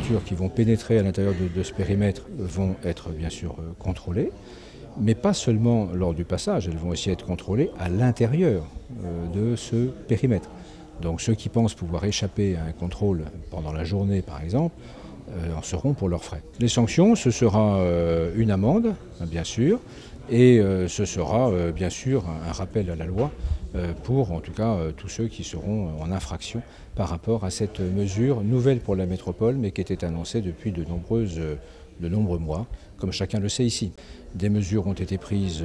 voitures qui vont pénétrer à l'intérieur de ce périmètre vont être bien sûr contrôlées, mais pas seulement lors du passage, elles vont aussi être contrôlées à l'intérieur de ce périmètre. Donc ceux qui pensent pouvoir échapper à un contrôle pendant la journée par exemple, en seront pour leurs frais. Les sanctions, ce sera une amende, bien sûr, et ce sera bien sûr un rappel à la loi pour en tout cas tous ceux qui seront en infraction par rapport à cette mesure nouvelle pour la métropole, mais qui était annoncée depuis de nombreux mois, comme chacun le sait ici. Des mesures ont été prises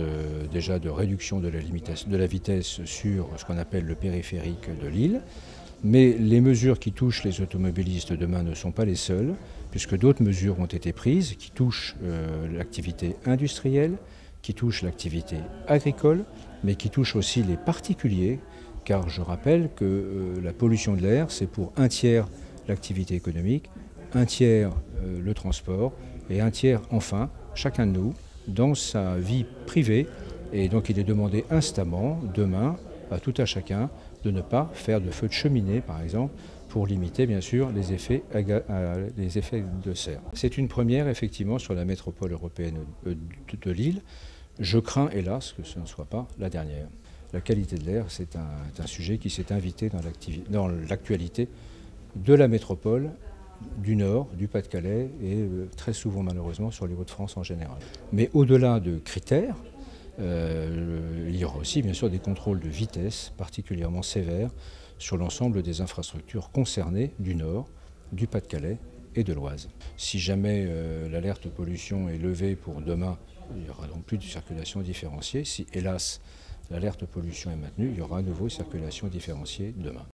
déjà de réduction de la vitesse sur ce qu'on appelle le périphérique de Lille. Mais les mesures qui touchent les automobilistes demain ne sont pas les seules, puisque d'autres mesures ont été prises qui touchent l'activité industrielle, qui touchent l'activité agricole, mais qui touchent aussi les particuliers, car je rappelle que la pollution de l'air, c'est pour un tiers l'activité économique, un tiers le transport et un tiers enfin chacun de nous dans sa vie privée. Et donc il est demandé instamment, demain, à tout à chacun, de ne pas faire de feu de cheminée, par exemple, pour limiter, bien sûr, les effets de serre. C'est une première, effectivement, sur la métropole européenne de Lille. Je crains, hélas, que ce ne soit pas la dernière. La qualité de l'air, c'est un sujet qui s'est invité dans l'actualité de la métropole, du Nord, du Pas-de-Calais et très souvent, malheureusement, sur les Hauts-de-France en général. Mais au-delà de critères, il y aura aussi bien sûr des contrôles de vitesse particulièrement sévères sur l'ensemble des infrastructures concernées du Nord, du Pas-de-Calais et de l'Oise. Si jamais l'alerte pollution est levée pour demain, il n'y aura donc plus de circulation différenciée. Si hélas l'alerte pollution est maintenue, il y aura à nouveau circulation différenciée demain.